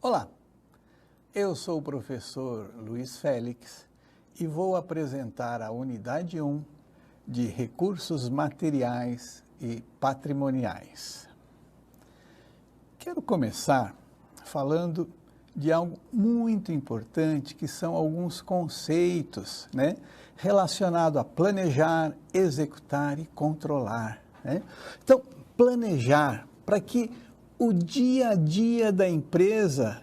Olá, eu sou o professor Luiz Félix e vou apresentar a unidade 1 de Recursos Materiais e Patrimoniais. Quero começar falando de algo muito importante, que são alguns conceitos, relacionados a planejar, executar e controlar. Então, planejar para que o dia a dia da empresa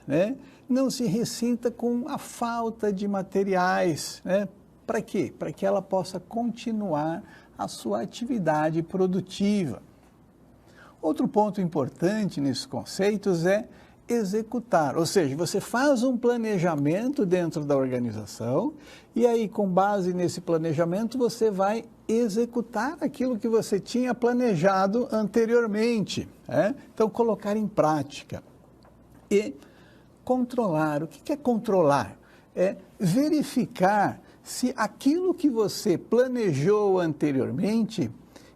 não se ressinta com a falta de materiais. Para quê? Para que ela possa continuar a sua atividade produtiva. Outro ponto importante nesses conceitos é executar, ou seja, você faz um planejamento dentro da organização e aí, com base nesse planejamento, você vai executar aquilo que você tinha planejado anteriormente. Então, colocar em prática. E controlar. O que é controlar? É verificar se aquilo que você planejou anteriormente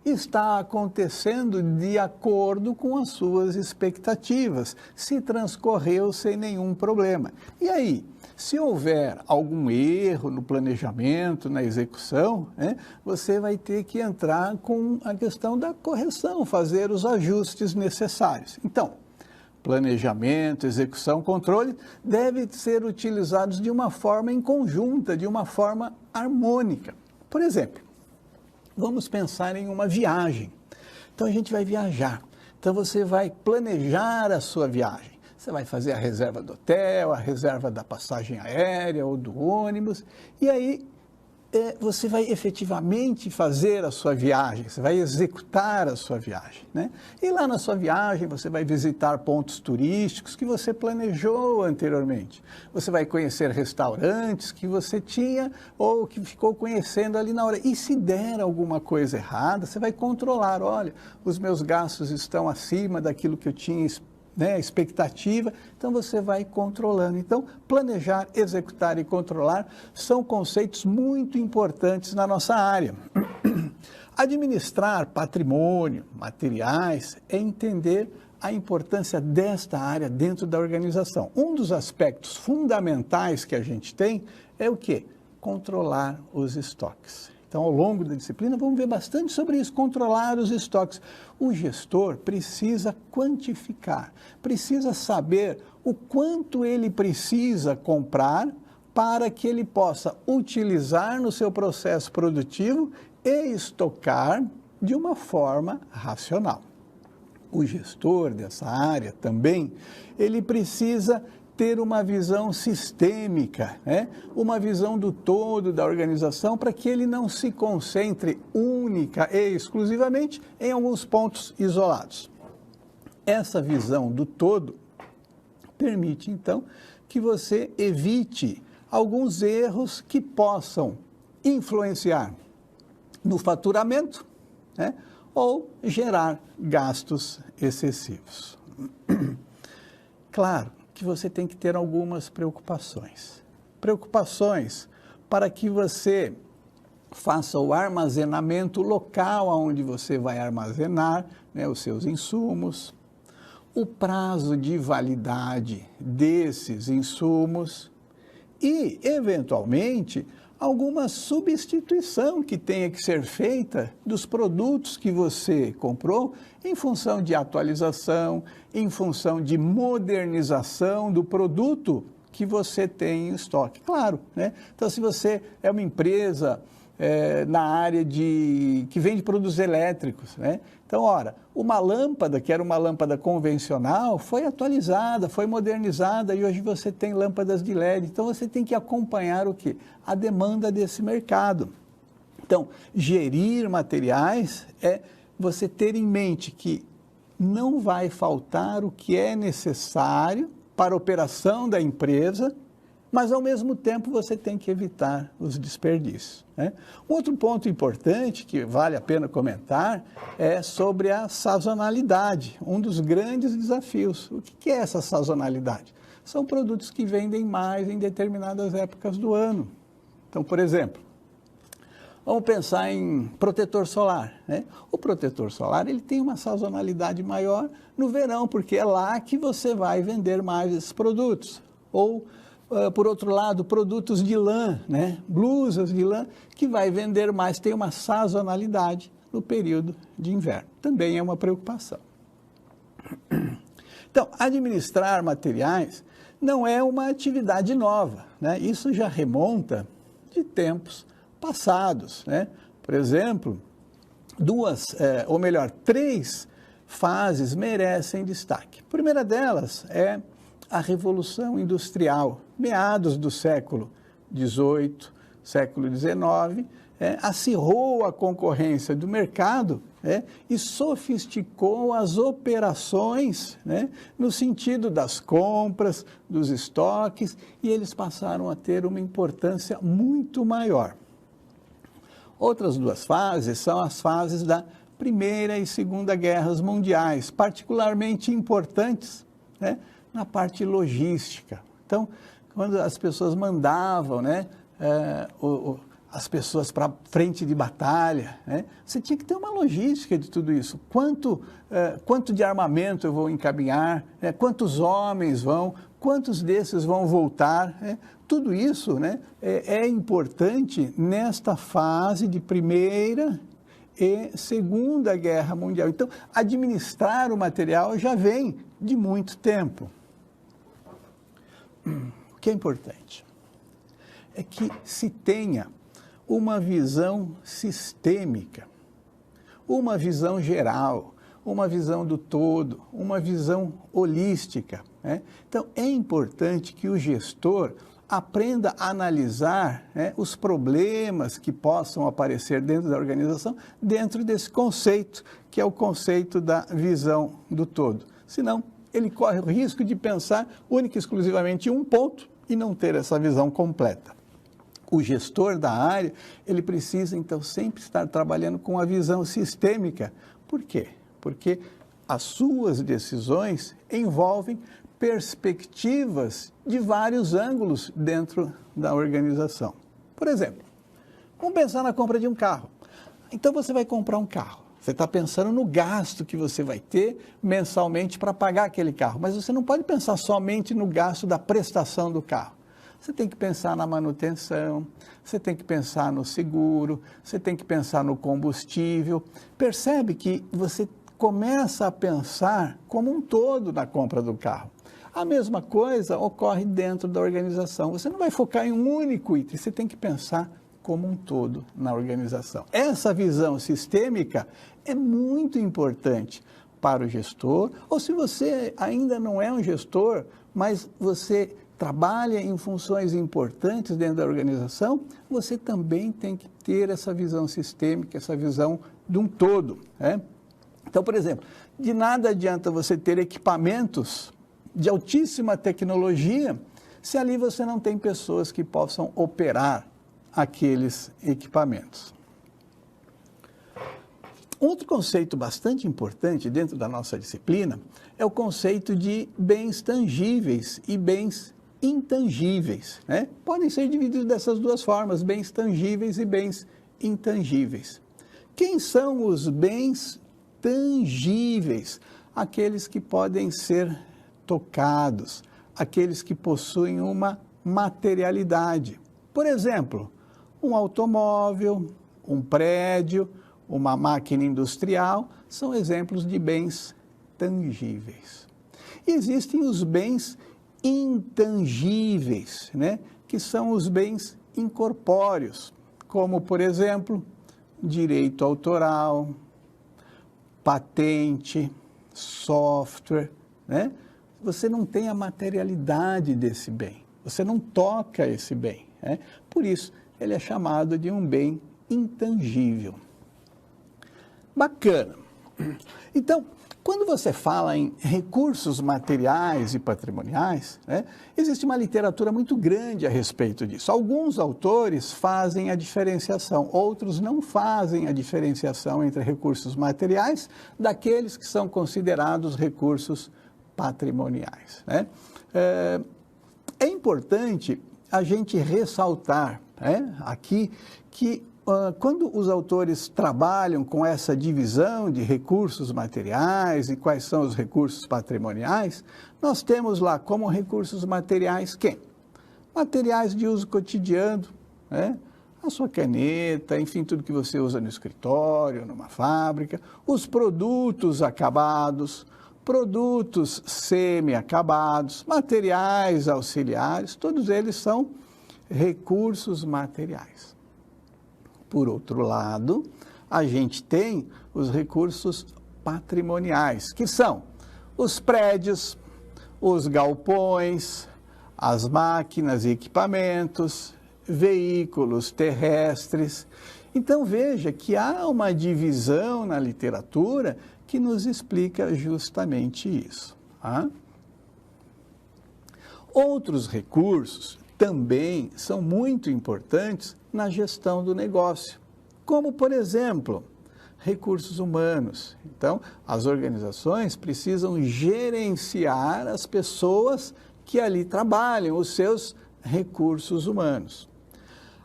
está acontecendo de acordo com as suas expectativas, se transcorreu sem nenhum problema. E aí, se houver algum erro no planejamento, na execução, você vai ter que entrar com a questão da correção, fazer os ajustes necessários. Então, planejamento, execução, controle devem ser utilizados de uma forma em conjunta, de uma forma harmônica. Por exemplo, vamos pensar em uma viagem. Então, a gente vai viajar. Então, você vai planejar a sua viagem. Você vai fazer a reserva do hotel, a reserva da passagem aérea ou do ônibus. E aí, você vai efetivamente fazer a sua viagem, você vai executar a sua viagem. E lá na sua viagem, você vai visitar pontos turísticos que você planejou anteriormente. Você vai conhecer restaurantes que você tinha ou que ficou conhecendo ali na hora. E se der alguma coisa errada, você vai controlar. Olha, os meus gastos estão acima daquilo que eu tinha expectativa, então você vai controlando. Então, planejar, executar e controlar são conceitos muito importantes na nossa área. Administrar patrimônio, materiais, é entender a importância desta área dentro da organização. Um dos aspectos fundamentais que a gente tem é o quê? Controlar os estoques. Então, ao longo da disciplina, vamos ver bastante sobre isso, controlar os estoques. O gestor precisa quantificar, precisa saber o quanto ele precisa comprar para que ele possa utilizar no seu processo produtivo e estocar de uma forma racional. O gestor dessa área também, ele precisa ter uma visão sistêmica, uma visão do todo da organização, para que ele não se concentre única e exclusivamente em alguns pontos isolados. Essa visão do todo permite, então, que você evite alguns erros que possam influenciar no faturamento, ou gerar gastos excessivos. Claro que você tem que ter algumas preocupações. Preocupações para que você faça o armazenamento local onde você vai armazenar os seus insumos, o prazo de validade desses insumos e, eventualmente, alguma substituição que tenha que ser feita dos produtos que você comprou em função de atualização, em função de modernização do produto que você tem em estoque. Claro, Então, se você é uma empresa na área que vende produtos elétricos, Então, uma lâmpada, que era uma lâmpada convencional, foi atualizada, foi modernizada e hoje você tem lâmpadas de LED. Então, você tem que acompanhar o quê? A demanda desse mercado. Então, gerir materiais é você ter em mente que não vai faltar o que é necessário para a operação da empresa, mas, ao mesmo tempo, você tem que evitar os desperdícios. Outro ponto importante que vale a pena comentar é sobre a sazonalidade, um dos grandes desafios. O que é essa sazonalidade? São produtos que vendem mais em determinadas épocas do ano. Então, por exemplo, Vamos pensar em protetor solar, né? O protetor solar, ele tem uma sazonalidade maior no verão, porque é lá que você vai vender mais esses produtos. Ou, por outro lado, produtos de lã, né? Blusas de lã, que vai vender mais, tem uma sazonalidade no período de inverno. Também é uma preocupação. Então, administrar materiais não é uma atividade nova, né? Isso já remonta de tempos passados, né? Por exemplo, três fases merecem destaque. A primeira delas é a Revolução Industrial, meados do século XVIII, século XIX, acirrou a concorrência do mercado, e sofisticou as operações, no sentido das compras, dos estoques, e eles passaram a ter uma importância muito maior. Outras duas fases são as fases da Primeira e Segunda Guerras Mundiais, particularmente importantes, na parte logística. Então, quando as pessoas mandavam, as pessoas para frente de batalha, você tinha que ter uma logística de tudo isso. Quanto de armamento eu vou encaminhar, quantos homens vão, quantos desses vão voltar, tudo isso é importante nesta fase de Primeira e Segunda Guerra Mundial. Então, administrar o material já vem de muito tempo. O que é importante é que se tenha uma visão sistêmica, uma visão geral, uma visão do todo, uma visão holística. Então, é importante que o gestor aprenda a analisar os problemas que possam aparecer dentro da organização, dentro desse conceito, que é o conceito da visão do todo. Senão, ele corre o risco de pensar única e exclusivamente em um ponto e não ter essa visão completa. O gestor da área, ele precisa, então, sempre estar trabalhando com a visão sistêmica. Por quê? Porque as suas decisões envolvem perspectivas de vários ângulos dentro da organização. Por exemplo, vamos pensar na compra de um carro. Então, você vai comprar um carro. Você está pensando no gasto que você vai ter mensalmente para pagar aquele carro. Mas você não pode pensar somente no gasto da prestação do carro. Você tem que pensar na manutenção, você tem que pensar no seguro, você tem que pensar no combustível. Percebe que você começa a pensar como um todo na compra do carro. A mesma coisa ocorre dentro da organização. Você não vai focar em um único item, você tem que pensar como um todo na organização. Essa visão sistêmica é muito importante para o gestor, ou se você ainda não é um gestor, mas você trabalha em funções importantes dentro da organização, você também tem que ter essa visão sistêmica, essa visão de um todo. Então, por exemplo, de nada adianta você ter equipamentos de altíssima tecnologia se ali você não tem pessoas que possam operar aqueles equipamentos. Outro conceito bastante importante dentro da nossa disciplina é o conceito de bens tangíveis e bens intangíveis. Podem ser divididos dessas duas formas, bens tangíveis e bens intangíveis. Quem são os bens tangíveis? Aqueles que podem ser tocados, aqueles que possuem uma materialidade. Por exemplo, um automóvel, um prédio, uma máquina industrial, são exemplos de bens tangíveis. E existem os bens intangíveis, que são os bens incorpóreos, como, por exemplo, direito autoral, patente, software, Você não tem a materialidade desse bem, você não toca esse bem, Por isso, ele é chamado de um bem intangível. Bacana. Então, quando você fala em recursos materiais e patrimoniais, existe uma literatura muito grande a respeito disso. Alguns autores fazem a diferenciação, outros não fazem a diferenciação entre recursos materiais daqueles que são considerados recursos patrimoniais. É importante a gente ressaltar aqui que quando os autores trabalham com essa divisão de recursos materiais e quais são os recursos patrimoniais, nós temos lá como recursos materiais quem? Materiais de uso cotidiano, né? A sua caneta, enfim, tudo que você usa no escritório, numa fábrica, os produtos acabados, produtos semi-acabados, materiais auxiliares, todos eles são recursos materiais. Por outro lado, a gente tem os recursos patrimoniais, que são os prédios, os galpões, as máquinas e equipamentos, veículos terrestres. Então, veja que há uma divisão na literatura que nos explica justamente isso. Tá? Outros recursos também são muito importantes na gestão do negócio, como, por exemplo, recursos humanos. Então, as organizações precisam gerenciar as pessoas que ali trabalham, os seus recursos humanos.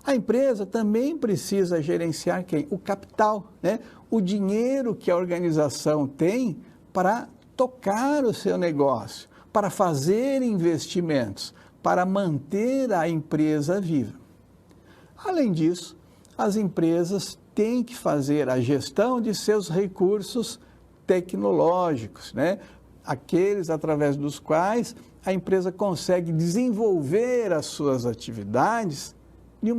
A empresa também precisa gerenciar quem? O capital, né? O dinheiro que a organização tem para tocar o seu negócio, para fazer investimentos, para manter a empresa viva. Além disso, as empresas têm que fazer a gestão de seus recursos tecnológicos, né? Aqueles através dos quais a empresa consegue desenvolver as suas atividades de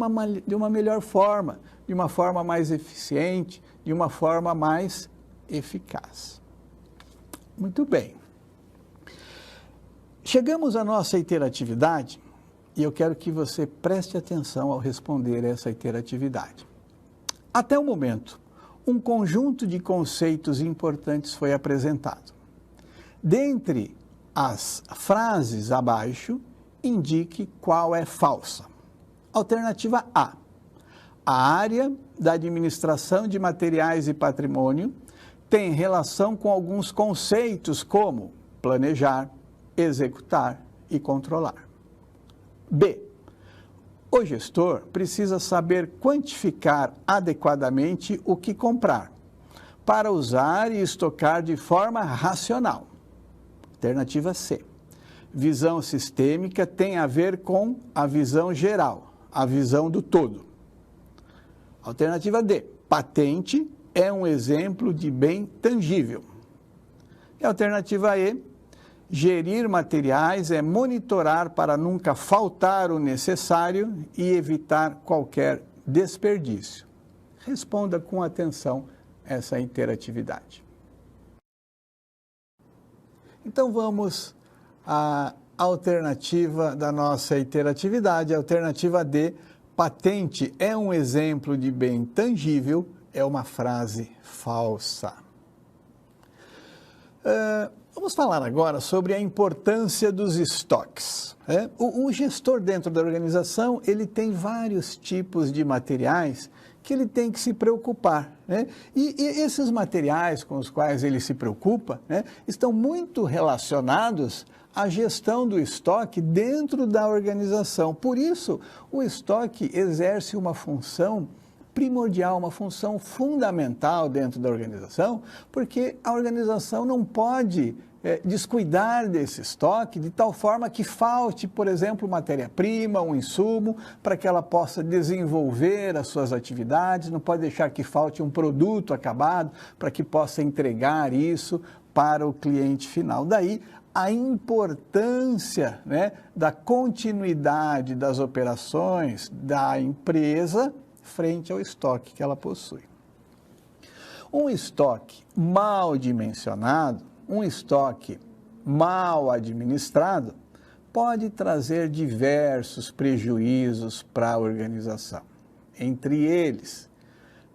uma melhor forma, de uma forma mais eficiente, de uma forma mais eficaz. Muito bem. Chegamos à nossa interatividade e eu quero que você preste atenção ao responder essa interatividade. Até o momento, um conjunto de conceitos importantes foi apresentado. Dentre as frases abaixo, indique qual é falsa. Alternativa A. A área da administração de materiais e patrimônio tem relação com alguns conceitos como planejar, executar e controlar. B. O gestor precisa saber quantificar adequadamente o que comprar, para usar e estocar de forma racional. Alternativa C. Visão sistêmica tem a ver com a visão geral, a visão do todo. Alternativa D. Patente é um exemplo de bem tangível. E alternativa E. Gerir materiais é monitorar para nunca faltar o necessário e evitar qualquer desperdício. Responda com atenção essa interatividade. Então vamos à alternativa da nossa interatividade, a alternativa D. Patente é um exemplo de bem tangível, é uma frase falsa. Vamos falar agora sobre a importância dos estoques. O gestor dentro da organização, ele tem vários tipos de materiais que ele tem que se preocupar, né? E esses materiais com os quais ele se preocupa, né, estão muito relacionados à gestão do estoque dentro da organização. Por isso, o estoque exerce uma função primordial, uma função fundamental dentro da organização, porque a organização não pode descuidar desse estoque de tal forma que falte, por exemplo, matéria-prima, um insumo, para que ela possa desenvolver as suas atividades, não pode deixar que falte um produto acabado para que possa entregar isso para o cliente final. Daí a importância, né, da continuidade das operações da empresa frente ao estoque que ela possui. Um estoque mal dimensionado, um estoque mal administrado, pode trazer diversos prejuízos para a organização. Entre eles,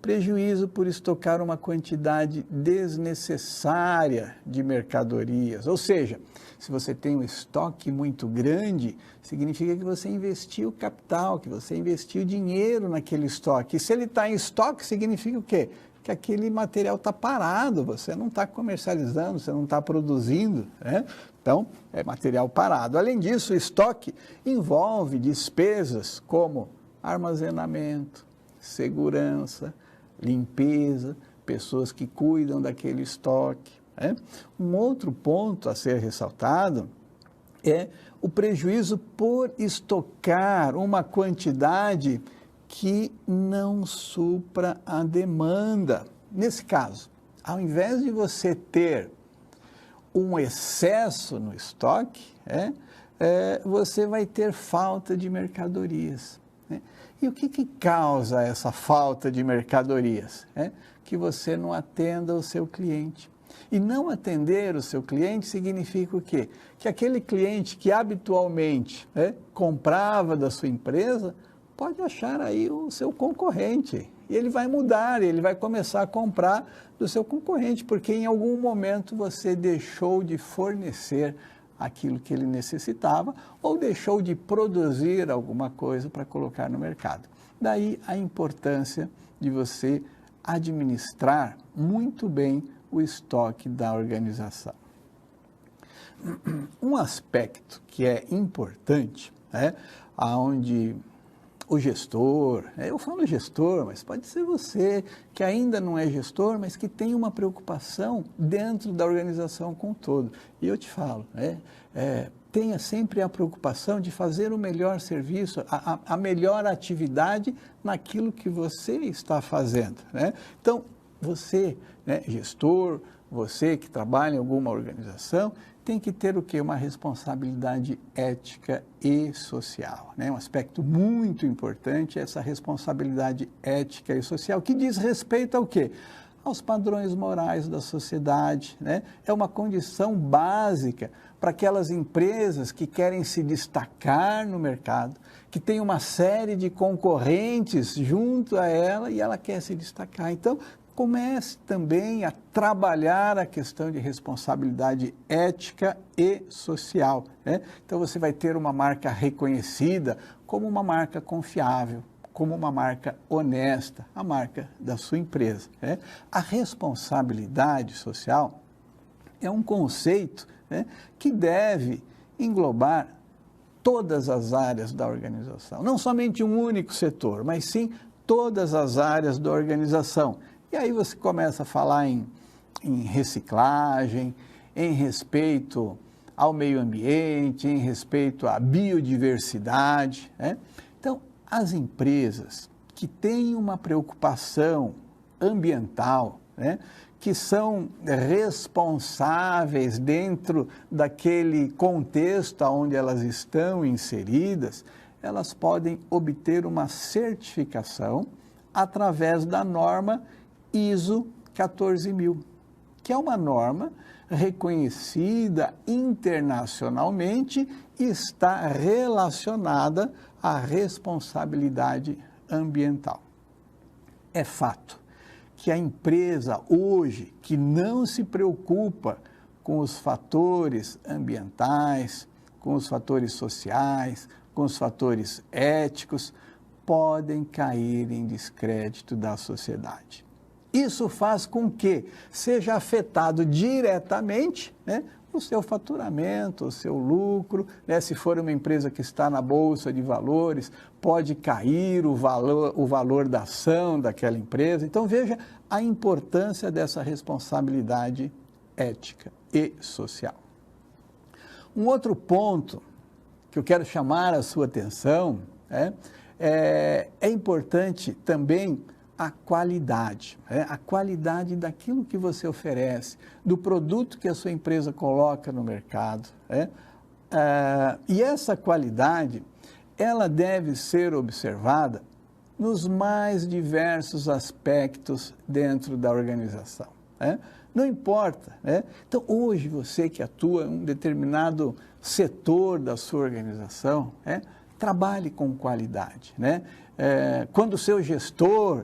prejuízo por estocar uma quantidade desnecessária de mercadorias. Ou seja, se você tem um estoque muito grande, significa que você investiu capital, que você investiu dinheiro naquele estoque. E se ele está em estoque, significa o quê? Que aquele material está parado, você não está comercializando, você não está produzindo, né? Então, é material parado. Além disso, o estoque envolve despesas como armazenamento, segurança, limpeza, pessoas que cuidam daquele estoque, né? Um outro ponto a ser ressaltado é o prejuízo por estocar uma quantidade que não supra a demanda. Nesse caso, ao invés de você ter um excesso no estoque, você vai ter falta de mercadorias, né? E o que causa essa falta de mercadorias? Que você não atenda o seu cliente. E não atender o seu cliente significa o quê? Que aquele cliente que habitualmente comprava da sua empresa pode achar aí o seu concorrente. E ele vai mudar, ele vai começar a comprar do seu concorrente, porque em algum momento você deixou de fornecer aquilo que ele necessitava ou deixou de produzir alguma coisa para colocar no mercado. Daí a importância de você administrar muito bem o estoque da organização. Um aspecto que é importante, onde o gestor, eu falo gestor, mas pode ser você que ainda não é gestor, mas que tem uma preocupação dentro da organização como um todo. E eu te falo, tenha sempre a preocupação de fazer o melhor serviço, a melhor atividade naquilo que você está fazendo, né? Então, você, gestor, você que trabalha em alguma organização, tem que ter o quê? Uma responsabilidade ética e social, né? Um aspecto muito importante é essa responsabilidade ética e social, que diz respeito ao quê? Aos padrões morais da sociedade, né? É uma condição básica para aquelas empresas que querem se destacar no mercado, que tem uma série de concorrentes junto a ela e ela quer se destacar. Então, comece também a trabalhar a questão de responsabilidade ética e social, né? Então, você vai ter uma marca reconhecida como uma marca confiável, como uma marca honesta, a marca da sua empresa, né? A responsabilidade social é um conceito, que deve englobar todas as áreas da organização, não somente um único setor, mas sim todas as áreas da organização. E aí você começa a falar em reciclagem, em respeito ao meio ambiente, em respeito à biodiversidade, né? Então, as empresas que têm uma preocupação ambiental, né, que são responsáveis dentro daquele contexto onde elas estão inseridas, elas podem obter uma certificação através da norma ISO 14000, que é uma norma reconhecida internacionalmente e está relacionada à responsabilidade ambiental. É fato que a empresa hoje que não se preocupa com os fatores ambientais, com os fatores sociais, com os fatores éticos, podem cair em descrédito da sociedade. Isso faz com que seja afetado diretamente, o seu faturamento, o seu lucro, se for uma empresa que está na Bolsa de Valores, pode cair o valor da ação daquela empresa. Então, veja a importância dessa responsabilidade ética e social. Um outro ponto que eu quero chamar a sua atenção é importante também a qualidade, a qualidade daquilo que você oferece, do produto que a sua empresa coloca no mercado. E essa qualidade, ela deve ser observada nos mais diversos aspectos dentro da organização. Não importa. Então, hoje, você que atua em um determinado setor da sua organização, trabalhe com qualidade, quando o seu gestor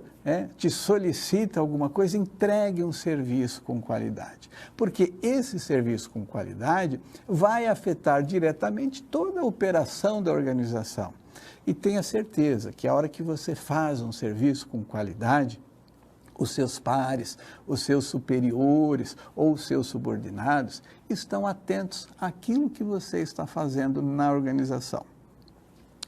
te solicita alguma coisa, entregue um serviço com qualidade, porque esse serviço com qualidade vai afetar diretamente toda a operação da organização. E tenha certeza que a hora que você faz um serviço com qualidade, os seus pares, os seus superiores ou os seus subordinados estão atentos àquilo que você está fazendo na organização.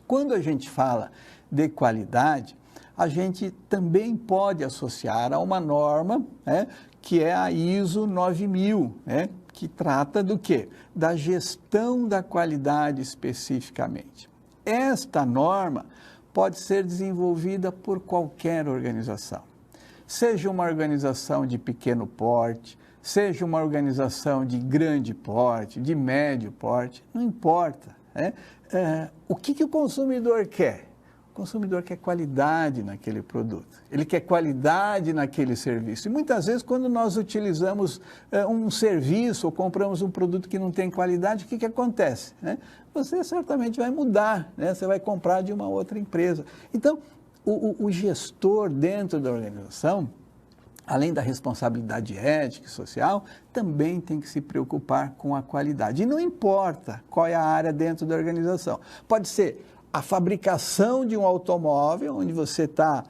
Quando a gente fala de qualidade, a gente também pode associar a uma norma, né, que é a ISO 9000, né, que trata do quê? Da gestão da qualidade especificamente. Esta norma pode ser desenvolvida por qualquer organização. Seja uma organização de pequeno porte, seja uma organização de grande porte, de médio porte, não importa, né? O que o consumidor quer? O consumidor quer qualidade naquele produto, ele quer qualidade naquele serviço. E muitas vezes, quando nós utilizamos um serviço ou compramos um produto que não tem qualidade, o que acontece, né? Você certamente vai mudar, né? Você vai comprar de uma outra empresa. Então, o gestor dentro da organização, além da responsabilidade ética e social, também tem que se preocupar com a qualidade. E não importa qual é a área dentro da organização. Pode ser a fabricação de um automóvel, onde você está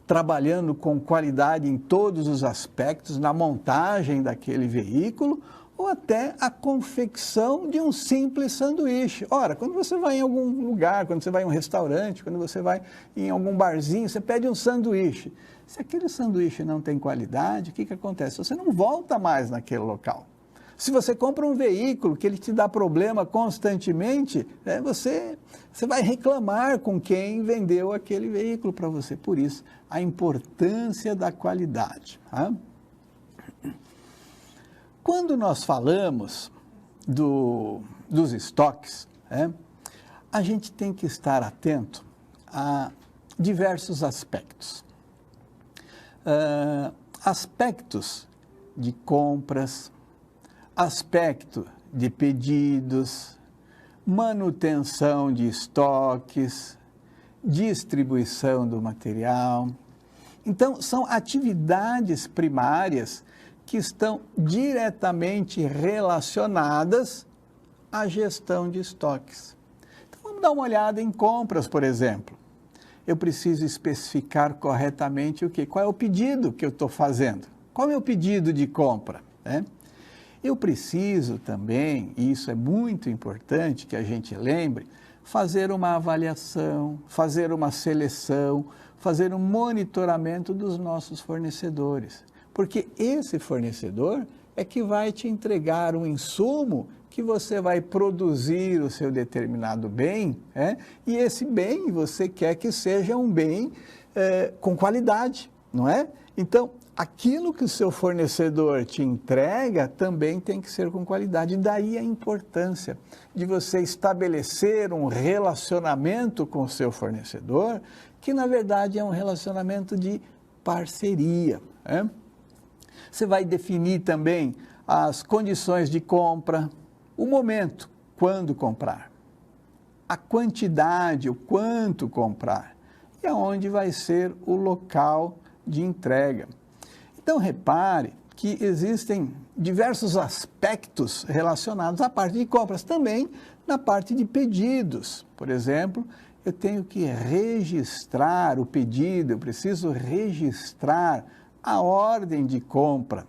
trabalhando com qualidade em todos os aspectos, na montagem daquele veículo, ou até a confecção de um simples sanduíche. Ora, quando você vai em algum lugar, quando você vai em um restaurante, quando você vai em algum barzinho, você pede um sanduíche. Se aquele sanduíche não tem qualidade, o que acontece? Você não volta mais naquele local. Se você compra um veículo que ele te dá problema constantemente, você vai reclamar com quem vendeu aquele veículo para você. Por isso, a importância da qualidade. Tá? Quando nós falamos dos estoques, a gente tem que estar atento a diversos aspectos. Aspectos de compras, aspecto de pedidos, manutenção de estoques, distribuição do material. Então, são atividades primárias que estão diretamente relacionadas à gestão de estoques. Então, vamos dar uma olhada em compras, por exemplo. Eu preciso especificar corretamente o quê? Qual é o pedido que eu estou fazendo? Qual é o meu pedido de compra? Eu preciso também, e isso é muito importante que a gente lembre, fazer uma avaliação, fazer uma seleção, fazer um monitoramento dos nossos fornecedores. Porque esse fornecedor é que vai te entregar um insumo que você vai produzir o seu determinado bem, e esse bem você quer que seja um bem com qualidade, não é? Então, aquilo que o seu fornecedor te entrega também tem que ser com qualidade. Daí a importância de você estabelecer um relacionamento com o seu fornecedor, que na verdade é um relacionamento de parceria. Você vai definir também as condições de compra, o momento, quando comprar, a quantidade, o quanto comprar, e aonde vai ser o local de entrega. Então, repare que existem diversos aspectos relacionados à parte de compras, também na parte de pedidos. Por exemplo, eu tenho que registrar o pedido, eu preciso registrar a ordem de compra.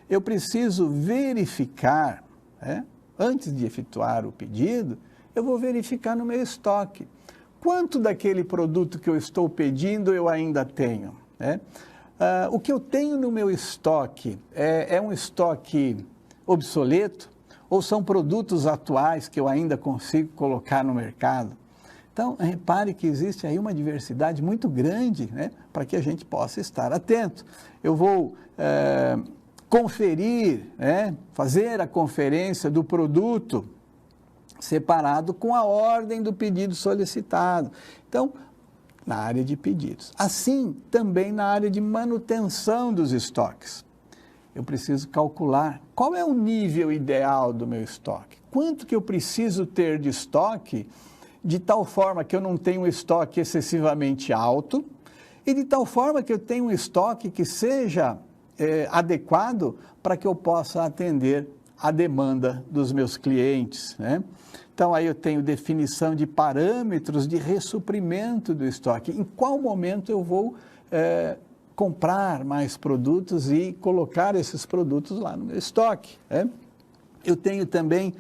Eu preciso verificar, antes de efetuar o pedido, eu vou verificar no meu estoque. Quanto daquele produto que eu estou pedindo eu ainda tenho? O que eu tenho no meu estoque é um estoque obsoleto ou são produtos atuais que eu ainda consigo colocar no mercado? Então, repare que existe aí uma diversidade muito grande, para que a gente possa estar atento. Eu vou conferir, fazer a conferência do produto separado com a ordem do pedido solicitado. Então, na área de pedidos. Assim, também na área de manutenção dos estoques. Eu preciso calcular qual é o nível ideal do meu estoque. Quanto que eu preciso ter de estoque, de tal forma que eu não tenha um estoque excessivamente alto e de tal forma que eu tenha um estoque que seja adequado para que eu possa atender a demanda dos meus clientes, Então, aí eu tenho definição de parâmetros de ressuprimento do estoque. Em qual momento eu vou comprar mais produtos e colocar esses produtos lá no meu estoque, Eu tenho também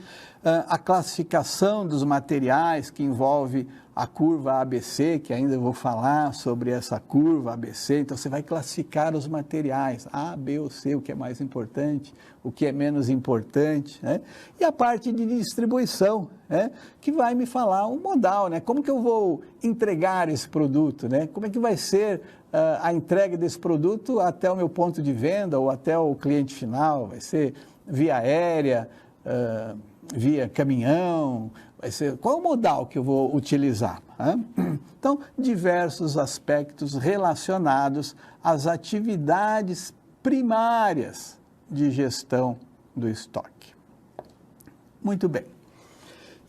a classificação dos materiais, que envolve a curva ABC, que ainda vou falar sobre essa curva ABC. Então, você vai classificar os materiais, A, B ou C, o que é mais importante, o que é menos importante, né? E a parte de distribuição, né? Que vai me falar o modal, né? Como que eu vou entregar esse produto, né? Como é que vai ser a entrega desse produto até o meu ponto de venda ou até o cliente final? Vai ser via aérea, via caminhão, vai ser, qual é o modal que eu vou utilizar? Né? Então, diversos aspectos relacionados às atividades primárias de gestão do estoque. Muito bem.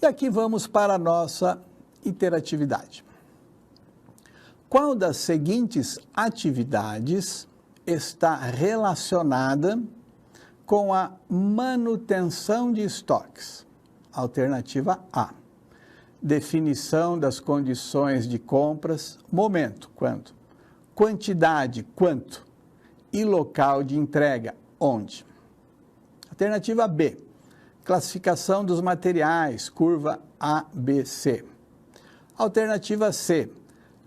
E aqui vamos para a nossa interatividade. Qual das seguintes atividades está relacionada com a manutenção de estoques? Alternativa A. Definição das condições de compras, momento, quando? Quantidade, quanto? E local de entrega, onde? Alternativa B. Classificação dos materiais, curva ABC. Alternativa C.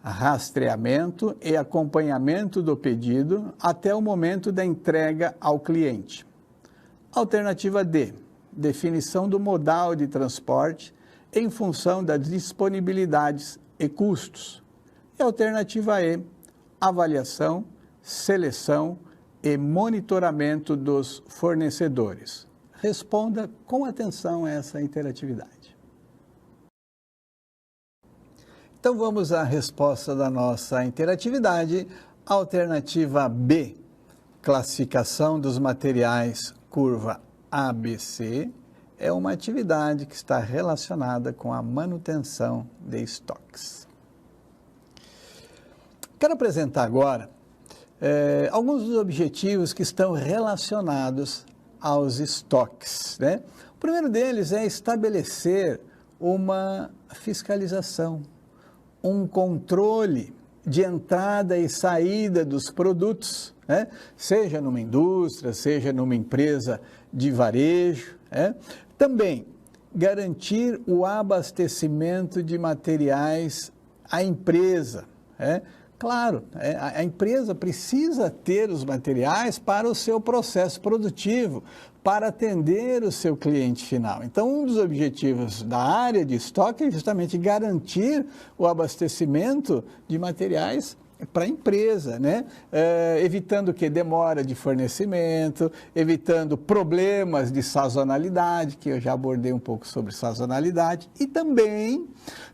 Rastreamento e acompanhamento do pedido até o momento da entrega ao cliente. Alternativa D. Definição do modal de transporte em função das disponibilidades e custos. E alternativa E. Avaliação, seleção e monitoramento dos fornecedores. Responda com atenção a essa interatividade. Então, vamos à resposta da nossa interatividade. Alternativa B, classificação dos materiais, curva ABC, é uma atividade que está relacionada com a manutenção de estoques. Quero apresentar agora alguns dos objetivos que estão relacionados aos estoques, né? O primeiro deles é estabelecer uma fiscalização, um controle de entrada e saída dos produtos, né? Seja numa indústria, seja numa empresa de varejo, né? Também garantir o abastecimento de materiais à empresa, né? Claro, a empresa precisa ter os materiais para o seu processo produtivo, para atender o seu cliente final. Então, um dos objetivos da área de estoque é justamente garantir o abastecimento de materiais para a empresa, né? Evitando que demora de fornecimento, evitando problemas de sazonalidade, que eu já abordei um pouco sobre sazonalidade, e também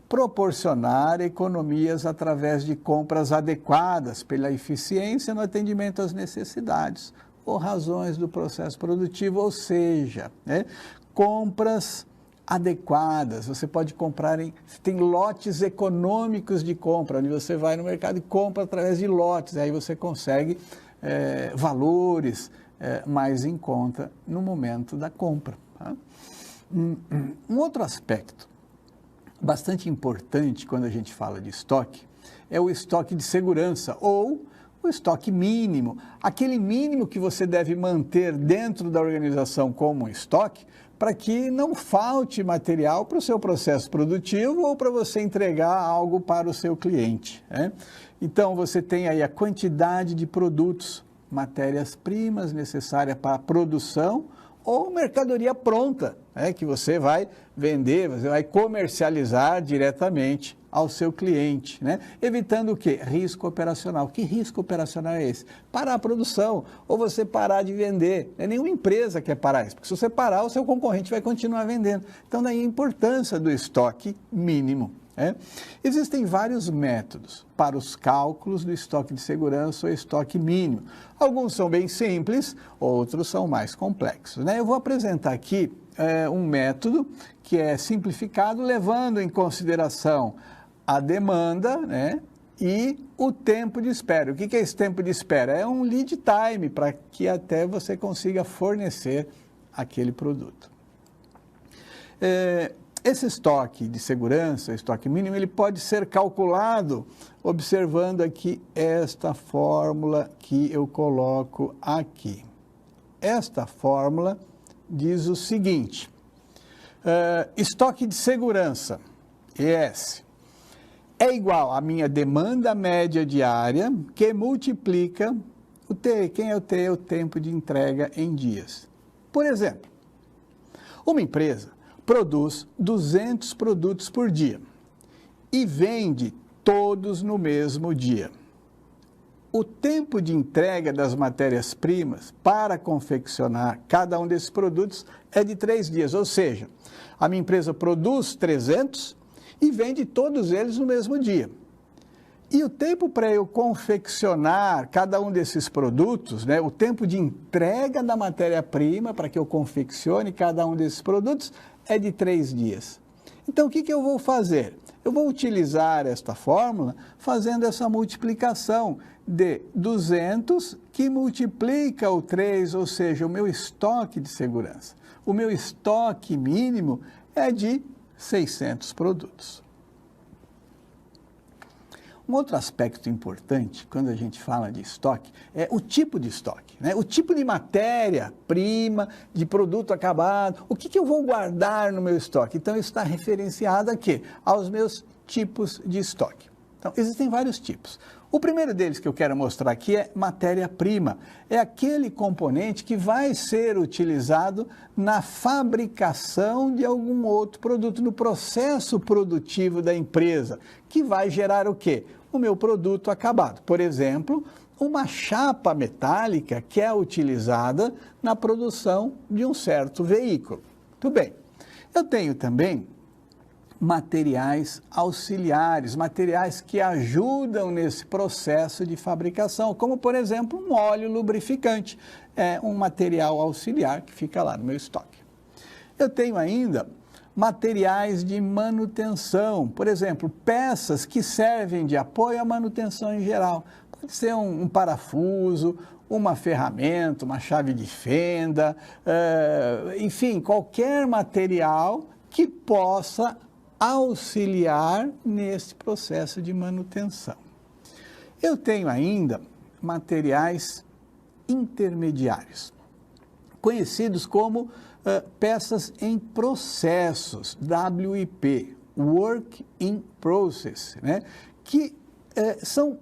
proporcionar economias através de compras adequadas pela eficiência no atendimento às necessidades ou razões do processo produtivo, ou seja, né, compras adequadas. Você pode comprar tem lotes econômicos de compra, onde você vai no mercado e compra através de lotes, aí você consegue valores mais em conta no momento da compra. Tá? Um outro aspecto bastante importante quando a gente fala de estoque é o estoque de segurança ou o estoque mínimo, aquele mínimo que você deve manter dentro da organização como um estoque para que não falte material para o seu processo produtivo ou para você entregar algo para o seu cliente, né? Então, você tem aí a quantidade de produtos, matérias-primas necessárias para a produção ou mercadoria pronta, né, que você vai vender, você vai comercializar diretamente ao seu cliente, né? Evitando o quê? Risco operacional. Que risco operacional é esse? Parar a produção ou você parar de vender. Nenhuma empresa quer parar isso, porque se você parar, o seu concorrente vai continuar vendendo. Então, daí a importância do estoque mínimo. Existem vários métodos para os cálculos do estoque de segurança ou estoque mínimo. Alguns são bem simples, outros são mais complexos, né? Eu vou apresentar aqui um método que é simplificado, levando em consideração a demanda, né, e o tempo de espera. O que é esse tempo de espera? É um lead time para que até você consiga fornecer aquele produto. Esse estoque de segurança, estoque mínimo, ele pode ser calculado observando aqui esta fórmula que eu coloco aqui. Esta fórmula diz o seguinte: estoque de segurança, ES, é igual à minha demanda média diária, que multiplica o T. Quem é o T? É o tempo de entrega em dias. Por exemplo, uma empresa produz 200 produtos por dia e vende todos no mesmo dia. O tempo de entrega das matérias-primas para confeccionar cada um desses produtos é de 3 dias, ou seja, a minha empresa produz 300 e vende todos eles no mesmo dia. E o tempo para eu confeccionar cada um desses produtos, né, o tempo de entrega da matéria-prima para que eu confeccione cada um desses produtos é de 3 dias. Então, o que eu vou fazer? Eu vou utilizar esta fórmula fazendo essa multiplicação de 200 que multiplica o 3, ou seja, o meu estoque de segurança. O meu estoque mínimo é de 600 produtos. Um outro aspecto importante, quando a gente fala de estoque, é o tipo de estoque, né? O tipo de matéria-prima, de produto acabado, o que eu vou guardar no meu estoque. Então, isso está referenciado a quê? Aos meus tipos de estoque. Então, existem vários tipos. O primeiro deles que eu quero mostrar aqui é matéria-prima. É aquele componente que vai ser utilizado na fabricação de algum outro produto, no processo produtivo da empresa, que vai gerar o quê? O meu produto acabado. Por exemplo, uma chapa metálica que é utilizada na produção de um certo veículo. Muito bem. Eu tenho também materiais auxiliares, materiais que ajudam nesse processo de fabricação, como, por exemplo, um óleo lubrificante. É um material auxiliar que fica lá no meu estoque. Eu tenho ainda materiais de manutenção, por exemplo, peças que servem de apoio à manutenção em geral. Pode ser um parafuso, uma ferramenta, uma chave de fenda, enfim, qualquer material que possa auxiliar nesse processo de manutenção. Eu tenho ainda materiais intermediários, conhecidos como peças em processos, WIP, Work in Process, né? Que são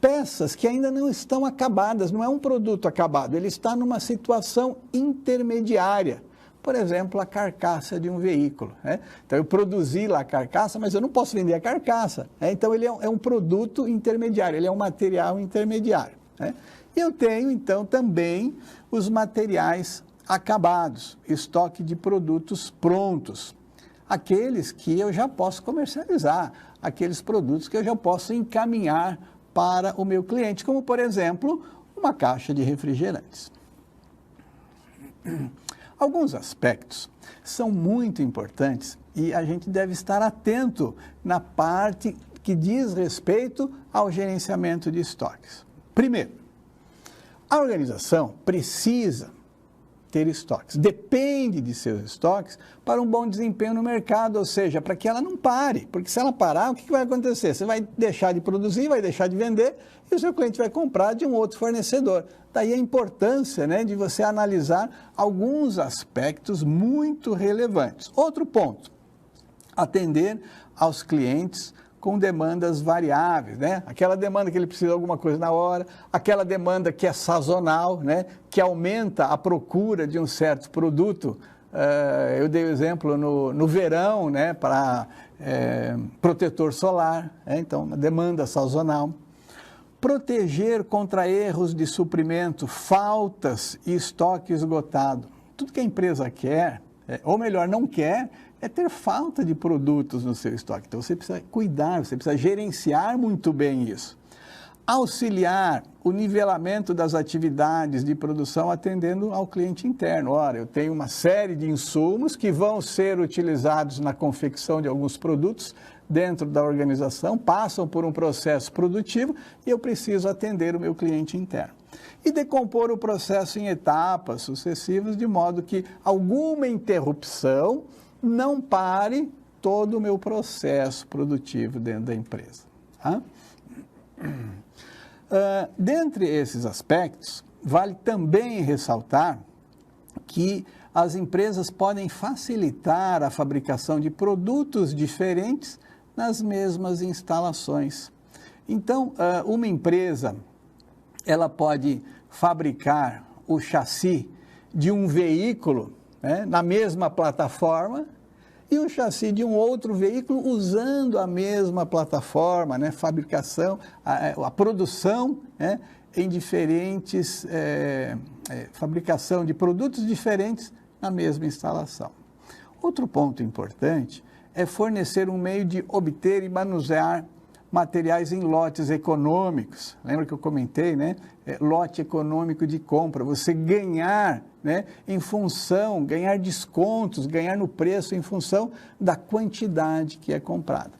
peças que ainda não estão acabadas, não é um produto acabado, ele está numa situação intermediária. Por exemplo, a carcaça de um veículo, né? Então, eu produzi lá a carcaça, mas eu não posso vender a carcaça, né? Então, ele é um produto intermediário, ele é um material intermediário, né? E eu tenho, então, também os materiais acabados, estoque de produtos prontos, aqueles que eu já posso comercializar, aqueles produtos que eu já posso encaminhar para o meu cliente, como, por exemplo, uma caixa de refrigerantes. Alguns aspectos são muito importantes e a gente deve estar atento na parte que diz respeito ao gerenciamento de estoques. Primeiro, a organização precisa ter estoques, depende de seus estoques para um bom desempenho no mercado, ou seja, para que ela não pare, porque se ela parar, o que vai acontecer? Você vai deixar de produzir, vai deixar de vender e o seu cliente vai comprar de um outro fornecedor. Daí a importância, né, de você analisar alguns aspectos muito relevantes. Outro ponto, atender aos clientes com demandas variáveis, né? Aquela demanda que ele precisa de alguma coisa na hora, aquela demanda que é sazonal, né? Que aumenta a procura de um certo produto. Eu dei o exemplo no verão, né? Para protetor solar, né? Então, uma demanda sazonal. Proteger contra erros de suprimento, faltas e estoque esgotado. Tudo que a empresa quer, ou melhor, não quer, é ter falta de produtos no seu estoque. Então, você precisa cuidar, você precisa gerenciar muito bem isso. Auxiliar o nivelamento das atividades de produção atendendo ao cliente interno. Ora, eu tenho uma série de insumos que vão ser utilizados na confecção de alguns produtos dentro da organização, passam por um processo produtivo e eu preciso atender o meu cliente interno. E decompor o processo em etapas sucessivas, de modo que alguma interrupção não pare todo o meu processo produtivo dentro da empresa. Tá? Dentre esses aspectos, vale também ressaltar que as empresas podem facilitar a fabricação de produtos diferentes nas mesmas instalações. Então, uma empresa, ela pode fabricar o chassi de um veículo, né, na mesma plataforma, e o chassi de um outro veículo usando a mesma plataforma, né, fabricação, a produção, né, em diferentes, fabricação de produtos diferentes na mesma instalação. Outro ponto importante é fornecer um meio de obter e manusear materiais em lotes econômicos. Lembra que eu comentei, né? Lote econômico de compra, você ganhar, né, em função, ganhar descontos, ganhar no preço em função da quantidade que é comprada.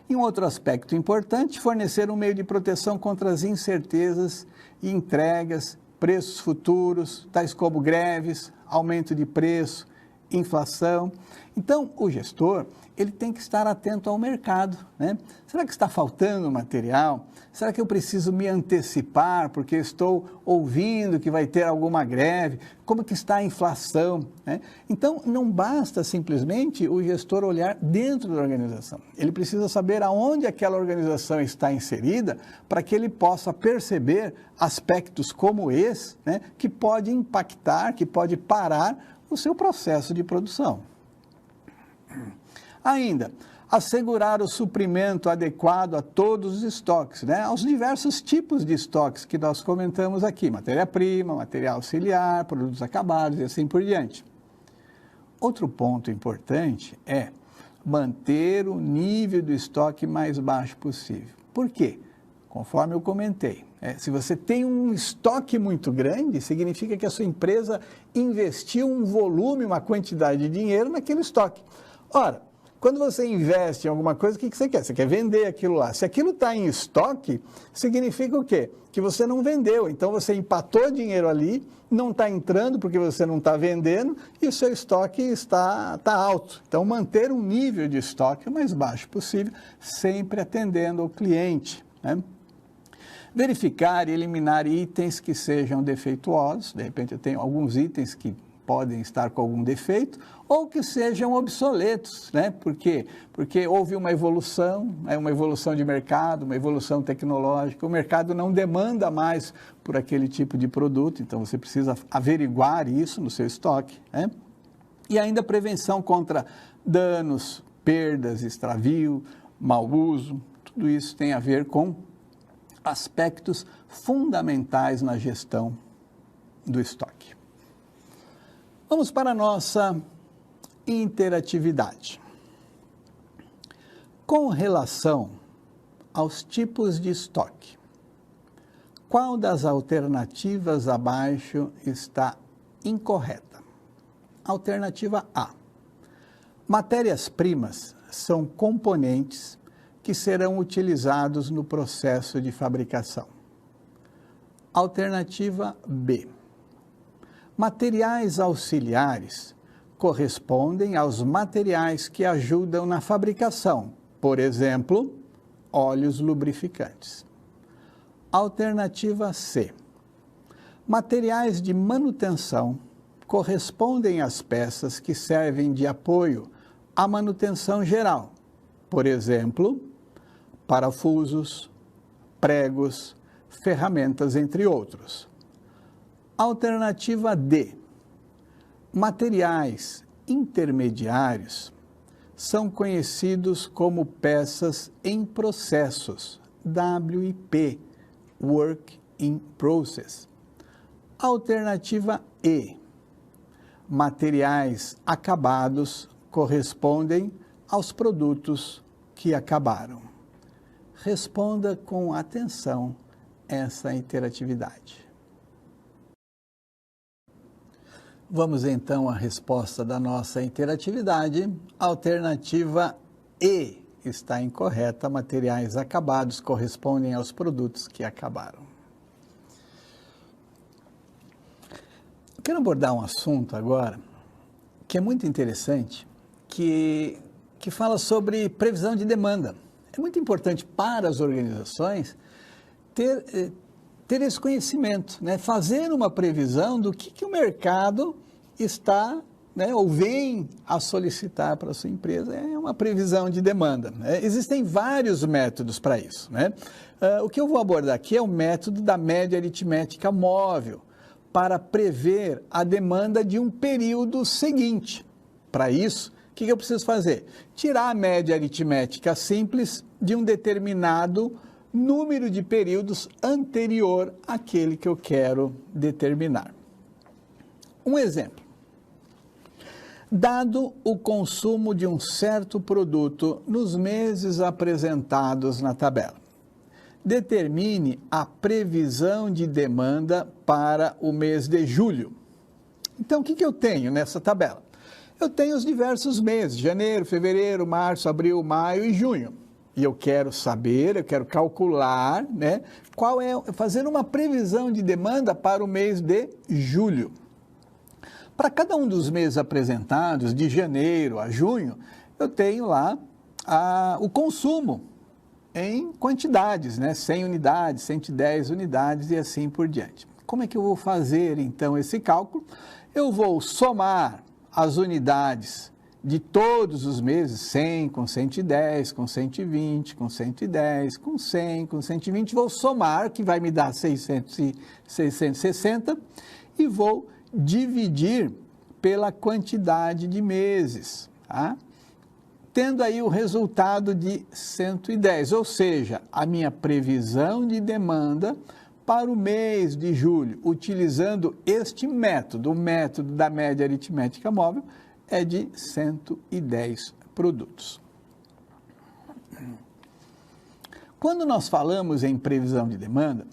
E um outro aspecto importante, fornecer um meio de proteção contra as incertezas e entregas, preços futuros, tais como greves, aumento de preço, inflação. Então, o gestor, ele tem que estar atento ao mercado, né? Será que está faltando material? Será que eu preciso me antecipar porque estou ouvindo que vai ter alguma greve? Como que está a inflação, né? Então, não basta simplesmente o gestor olhar dentro da organização. Ele precisa saber aonde aquela organização está inserida para que ele possa perceber aspectos como esse, né, que pode impactar, que pode parar o seu processo de produção. Ainda, assegurar o suprimento adequado a todos os estoques, né? Aos diversos tipos de estoques que nós comentamos aqui, matéria-prima, material auxiliar, produtos acabados e assim por diante. Outro ponto importante é manter o nível do estoque mais baixo possível. Por quê? Conforme eu comentei, se você tem um estoque muito grande, significa que a sua empresa investiu um volume, uma quantidade de dinheiro naquele estoque. Ora, quando você investe em alguma coisa, o que você quer? Você quer vender aquilo lá. Se aquilo está em estoque, significa o quê? Que você não vendeu. Então, você empatou dinheiro ali, não está entrando porque você não está vendendo e o seu estoque está alto. Então, manter um nível de estoque o mais baixo possível, sempre atendendo ao cliente, né? Verificar e eliminar itens que sejam defeituosos. De repente, eu tenho alguns itens que podem estar com algum defeito ou que sejam obsoletos, né? Por quê? Porque houve uma evolução de mercado, uma evolução tecnológica, o mercado não demanda mais por aquele tipo de produto, então você precisa averiguar isso no seu estoque, né? E ainda prevenção contra danos, perdas, extravio, mau uso, tudo isso tem a ver com aspectos fundamentais na gestão do estoque. Vamos para a nossa interatividade. Com relação aos tipos de estoque, qual das alternativas abaixo está incorreta? Alternativa A. Matérias-primas são componentes que serão utilizados no processo de fabricação. Alternativa B. Materiais auxiliares correspondem aos materiais que ajudam na fabricação, por exemplo, óleos lubrificantes. Alternativa C. Materiais de manutenção correspondem às peças que servem de apoio à manutenção geral, por exemplo, parafusos, pregos, ferramentas, entre outros. Alternativa D. Materiais intermediários são conhecidos como peças em processos, WIP, Work in Process. Alternativa E. Materiais acabados correspondem aos produtos que acabaram. Responda com atenção essa interatividade. Vamos então à resposta da nossa interatividade. Alternativa E está incorreta. Materiais acabados correspondem aos produtos que acabaram. Quero abordar um assunto agora que é muito interessante, que fala sobre previsão de demanda. É muito importante para as organizações ter esse conhecimento, né? Fazer uma previsão do que o mercado está né, ou vem a solicitar para a sua empresa é uma previsão de demanda. Existem vários métodos para isso, né? O que eu vou abordar aqui é o método da média aritmética móvel, para prever a demanda de um período seguinte. Para isso, o que eu preciso fazer? Tirar a média aritmética simples de um determinado número de períodos anterior àquele que eu quero determinar. Um exemplo. Dado o consumo de um certo produto nos meses apresentados na tabela, determine a previsão de demanda para o mês de julho. Então, o que eu tenho nessa tabela? Eu tenho os diversos meses, janeiro, fevereiro, março, abril, maio e junho. E eu quero saber, eu quero calcular, né, fazer uma previsão de demanda para o mês de julho. Para cada um dos meses apresentados, de janeiro a junho, eu tenho lá o consumo em quantidades, né? 100 unidades, 110 unidades e assim por diante. Como é que eu vou fazer, então, esse cálculo? Eu vou somar as unidades de todos os meses, 100 com 110, com 120, com 110, com 100, com 120, vou somar, que vai me dar 660, e vou dividir pela quantidade de meses, tá? Tendo aí o resultado de 110, ou seja, a minha previsão de demanda para o mês de julho, utilizando este método, o método da média aritmética móvel, é de 110 produtos. Quando nós falamos em previsão de demanda,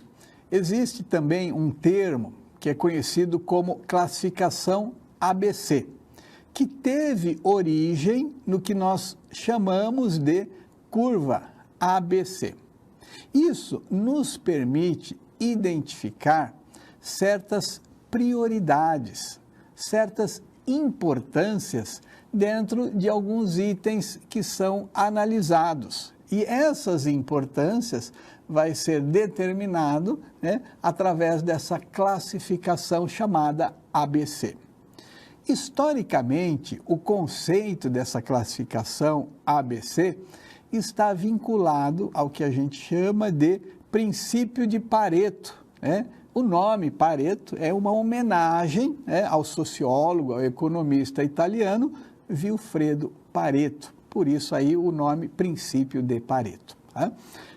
existe também um termo que é conhecido como classificação ABC, que teve origem no que nós chamamos de curva ABC. Isso nos permite identificar certas prioridades, certas importâncias dentro de alguns itens que são analisados. E essas importâncias vai ser determinado, né, através dessa classificação chamada ABC. Historicamente, o conceito dessa classificação ABC está vinculado ao que a gente chama de princípio de Pareto, né? O nome Pareto é uma homenagem, né, ao sociólogo, ao economista italiano Vilfredo Pareto. Por isso aí o nome princípio de Pareto. Tá?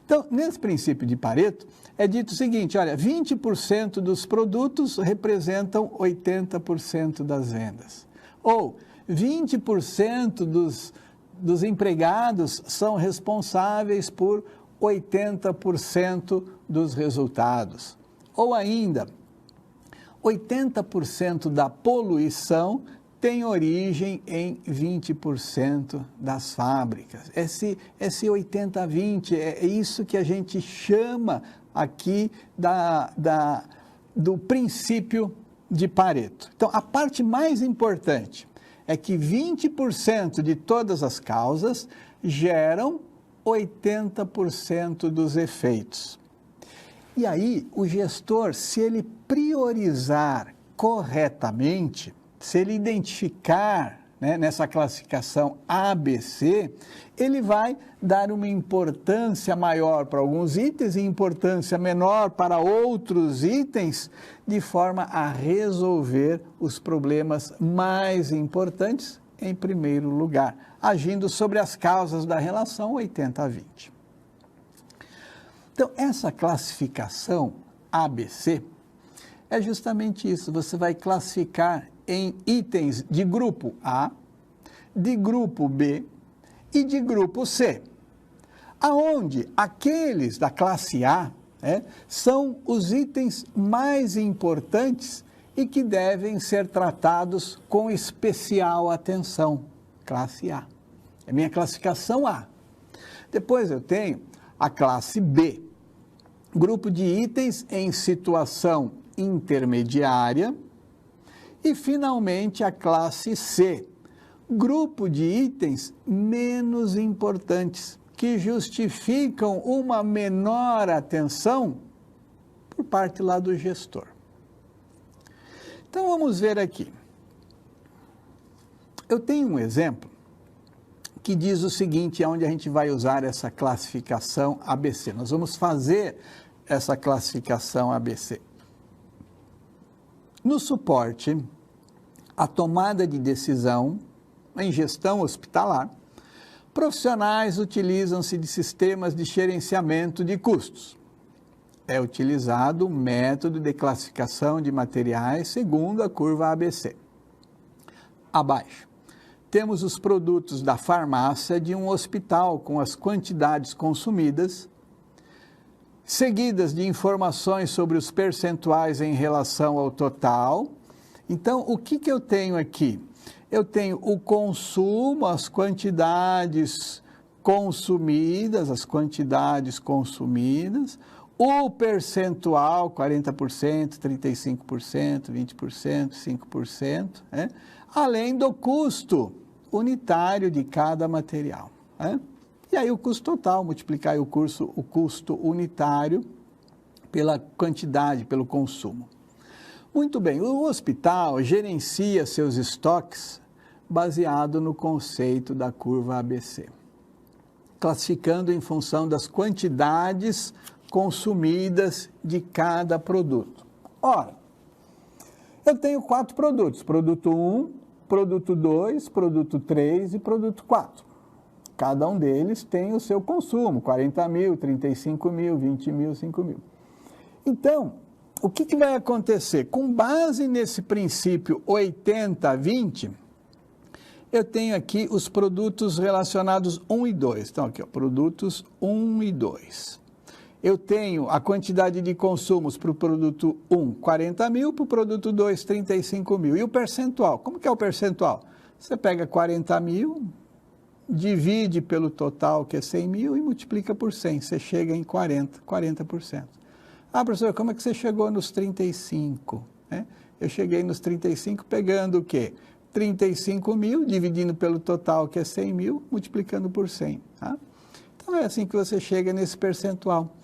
Então, nesse princípio de Pareto, é dito o seguinte, olha, 20% dos produtos representam 80% das vendas. Ou 20% dos empregados são responsáveis por 80% dos resultados. Ou ainda, 80% da poluição tem origem em 20% das fábricas. Esse 80-20 é isso que a gente chama aqui do princípio de Pareto. Então, a parte mais importante é que 20% de todas as causas geram 80% dos efeitos. E aí, o gestor, se ele priorizar corretamente, se ele identificar, né, nessa classificação ABC, ele vai dar uma importância maior para alguns itens e importância menor para outros itens, de forma a resolver os problemas mais importantes em primeiro lugar, agindo sobre as causas da relação 80-20. Então, essa classificação ABC é justamente isso. Você vai classificar em itens de grupo A, de grupo B e de grupo C, aonde aqueles da classe A, né, são os itens mais importantes e que devem ser tratados com especial atenção. Classe A. É minha classificação A. Depois eu tenho a classe B, grupo de itens em situação intermediária, e finalmente a classe C, grupo de itens menos importantes, que justificam uma menor atenção por parte lá do gestor. Então vamos ver aqui. eu tenho um exemplo que diz o seguinte, onde a gente vai usar essa classificação ABC. Nós vamos fazer essa classificação ABC. No suporte, a tomada de decisão em gestão hospitalar, profissionais utilizam-se de sistemas de gerenciamento de custos. É utilizado o método de classificação de materiais segundo a curva ABC. Abaixo, temos os produtos da farmácia de um hospital com as quantidades consumidas, seguidas de informações sobre os percentuais em relação ao total. Então, o que eu tenho aqui? Eu tenho o consumo, as quantidades consumidas, o percentual, 40%, 35%, 20%, 5%, né? Além do custo unitário de cada material, né? E aí o custo total, multiplicar o custo unitário pela quantidade, pelo consumo. Muito bem, o hospital gerencia seus estoques baseado no conceito da curva ABC, classificando em função das quantidades consumidas de cada produto. Ora, eu tenho 4 produtos, produto 1, produto 2, produto 3 e produto 4. Cada um deles tem o seu consumo, 40 mil, 35 mil, 20 mil, 5 mil. Então, o que vai acontecer? Com base nesse princípio 80-20, eu tenho aqui os produtos relacionados 1 e 2. Então, aqui, ó, produtos 1 e 2. Eu tenho a quantidade de consumos para o produto 1, 40 mil, para o produto 2, 35 mil. E o percentual? Como que é o percentual? Você pega 40 mil, divide pelo total, que é 100 mil, e multiplica por 100. Você chega em 40%. Ah, professor, como é que você chegou nos 35? Eu cheguei nos 35 pegando o quê? 35 mil, dividindo pelo total, que é 100 mil, multiplicando por 100. Tá? Então, é assim que você chega nesse percentual.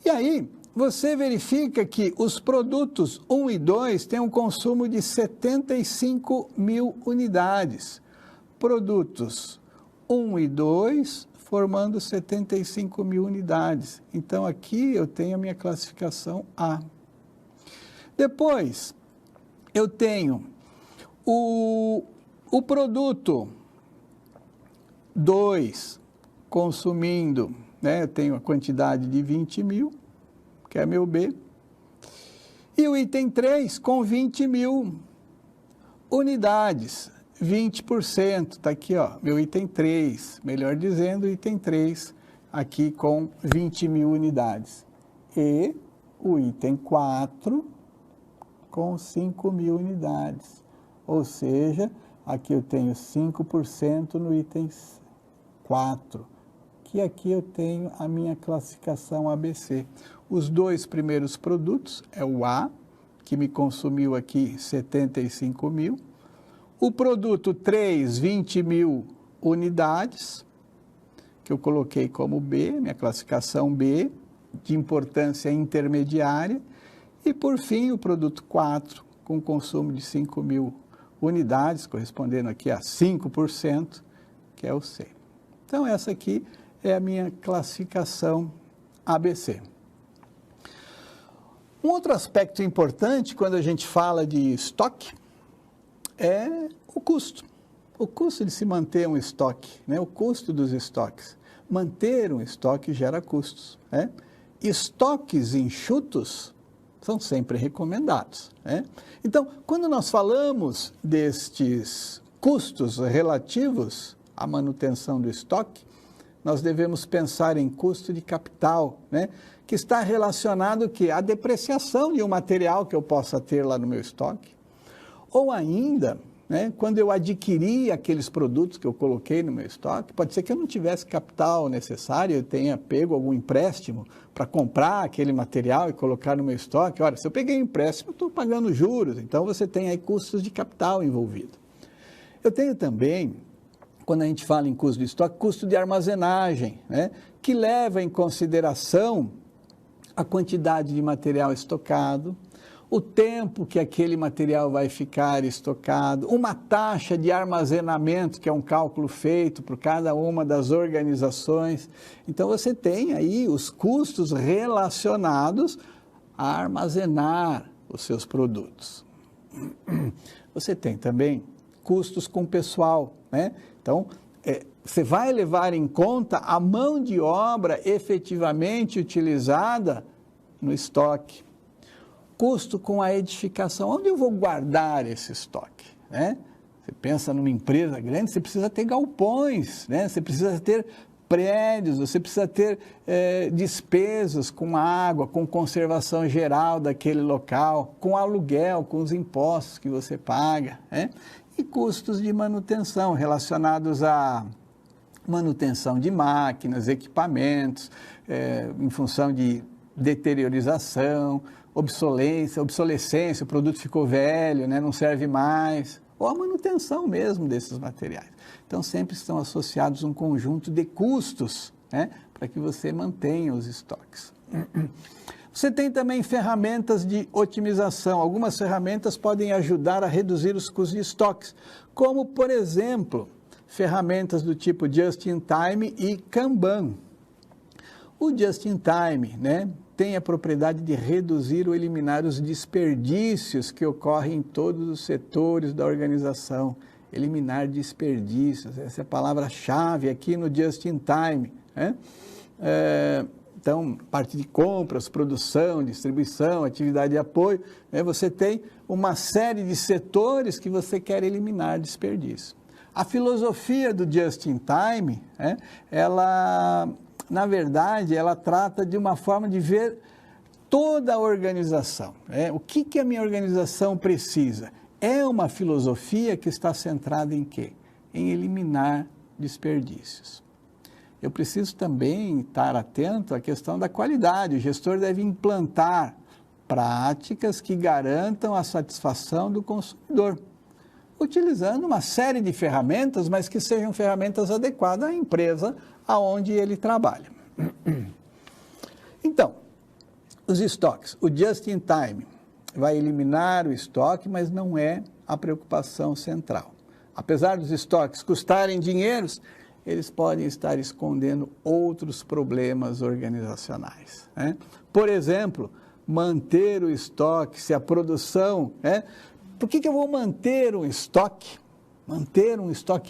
E aí, você verifica que os produtos 1 e 2 têm um consumo de 75 mil unidades. Produtos 1 e 2 formando 75 mil unidades. Então, aqui eu tenho a minha classificação A. Depois, eu tenho o produto 2 consumindo, né? Eu tenho a quantidade de 20 mil, que é meu B. E o item 3 com 20 mil unidades. 20%, está aqui, ó, meu item 3, melhor dizendo, item 3, aqui com 20 mil unidades. E o item 4 com 5 mil unidades. Ou seja, aqui eu tenho 5% no item 4, que aqui eu tenho a minha classificação ABC. Os 2 primeiros produtos é o A, que me consumiu aqui 75 mil. O produto 3, 20 mil unidades, que eu coloquei como B, minha classificação B, de importância intermediária. E, por fim, o produto 4, com consumo de 5 mil unidades, correspondendo aqui a 5%, que é o C. Então, essa aqui é a minha classificação ABC. Um outro aspecto importante quando a gente fala de estoque é o custo. O custo de se manter um estoque, né? O custo dos estoques. Manter um estoque gera custos, né? Estoques enxutos são sempre recomendados, né? Então, quando nós falamos destes custos relativos à manutenção do estoque, nós devemos pensar em custo de capital, né? Que está relacionado à depreciação de um material que eu possa ter lá no meu estoque. Ou ainda, né, quando eu adquiri aqueles produtos que eu coloquei no meu estoque, pode ser que eu não tivesse capital necessário, eu tenha pego algum empréstimo para comprar aquele material e colocar no meu estoque. Ora, se eu peguei um empréstimo, eu estou pagando juros, então você tem aí custos de capital envolvido. Eu tenho também, quando a gente fala em custo de estoque, custo de armazenagem, né, que leva em consideração a quantidade de material estocado, o tempo que aquele material vai ficar estocado, uma taxa de armazenamento, que é um cálculo feito por cada uma das organizações. Então, você tem aí os custos relacionados a armazenar os seus produtos. Você tem também custos com pessoal, né? Então, você vai levar em conta a mão de obra efetivamente utilizada no estoque. Custo com a edificação. Onde eu vou guardar esse estoque, né? Você pensa numa empresa grande, você precisa ter galpões, né? Você precisa ter prédios, você precisa ter despesas com água, com conservação geral daquele local, com aluguel, com os impostos que você paga, né? E custos de manutenção relacionados à manutenção de máquinas, equipamentos, em função de deteriorização, obsolescência, o produto ficou velho, né, não serve mais, ou a manutenção mesmo desses materiais. Então, sempre estão associados um conjunto de custos, né, para que você mantenha os estoques. Você tem também ferramentas de otimização. Algumas ferramentas podem ajudar a reduzir os custos de estoques, como, por exemplo, ferramentas do tipo Just-in-Time e Kanban. O Just-in-Time, né, tem a propriedade de reduzir ou eliminar os desperdícios que ocorrem em todos os setores da organização. Eliminar desperdícios, essa é a palavra-chave aqui no Just-in-Time, né? Então, parte de compras, produção, distribuição, atividade de apoio, né? Você tem uma série de setores que você quer eliminar desperdício. A filosofia do Just-in-Time, né, ela, na verdade, ela trata de uma forma de ver toda a organização, né? O que a minha organização precisa? É uma filosofia que está centrada em quê? Em eliminar desperdícios. Eu preciso também estar atento à questão da qualidade. O gestor deve implantar práticas que garantam a satisfação do consumidor, utilizando uma série de ferramentas, mas que sejam ferramentas adequadas à empresa aonde ele trabalha. Então, os estoques, o Just-in-Time vai eliminar o estoque, mas não é a preocupação central. Apesar dos estoques custarem dinheiros, eles podem estar escondendo outros problemas organizacionais, né? Por exemplo, manter o estoque, se a produção, né? Por que eu vou manter um estoque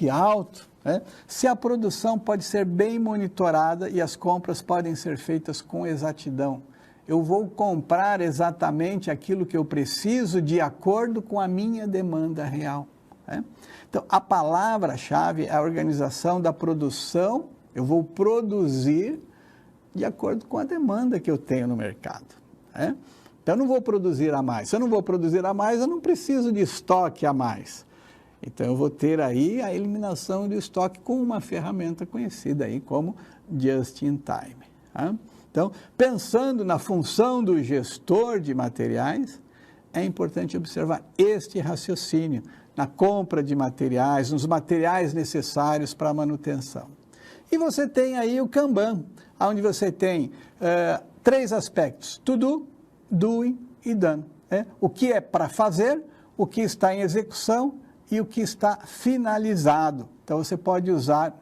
alto, né, se a produção pode ser bem monitorada e as compras podem ser feitas com exatidão? Eu vou comprar exatamente aquilo que eu preciso de acordo com a minha demanda real, né? Então, a palavra-chave é a organização da produção. Eu vou produzir de acordo com a demanda que eu tenho no mercado, né? Então, eu não vou produzir a mais. Se eu não vou produzir a mais, eu não preciso de estoque a mais. Então, eu vou ter aí a eliminação do estoque com uma ferramenta conhecida aí como Just-in-Time, tá? Então, pensando na função do gestor de materiais, é importante observar este raciocínio na compra de materiais, nos materiais necessários para a manutenção. E você tem aí o Kanban, onde você tem 3 aspectos: to do, doing e done, né? O que é para fazer, o que está em execução e o que está finalizado. Então, você pode usar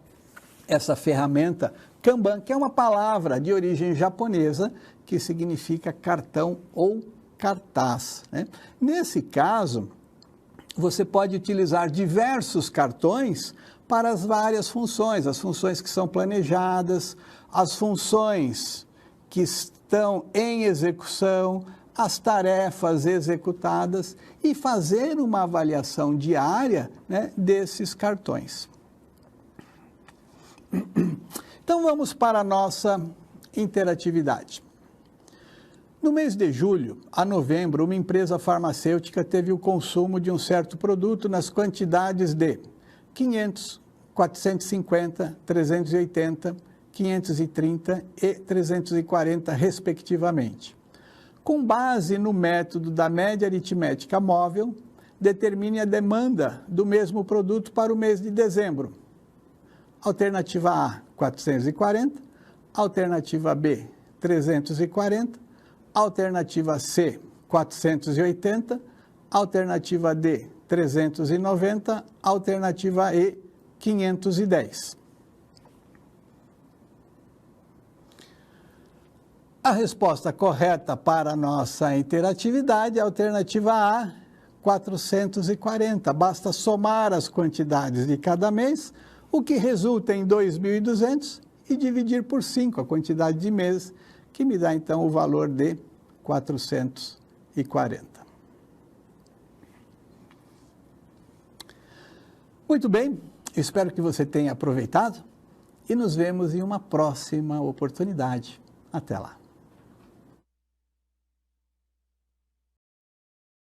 essa ferramenta Kanban, que é uma palavra de origem japonesa que significa cartão ou cartaz, né? Nesse caso, você pode utilizar diversos cartões para as várias funções, as funções que são planejadas, as funções que estão em execução, as tarefas executadas e fazer uma avaliação diária, né, desses cartões. Então, vamos para a nossa interatividade. No mês de julho a novembro, uma empresa farmacêutica teve o consumo de um certo produto nas quantidades de 500, 450, 380, 530 e 340, respectivamente. Com base no método da média aritmética móvel, determine a demanda do mesmo produto para o mês de dezembro. Alternativa A, 440, alternativa B, 340, alternativa C, 480, alternativa D, 390, alternativa E, 510. A resposta correta para a nossa interatividade é a alternativa A, 440. Basta somar as quantidades de cada mês, o que resulta em 2.200, e dividir por 5 a quantidade de meses, que me dá então o valor de 440. Muito bem, espero que você tenha aproveitado e nos vemos em uma próxima oportunidade. Até lá.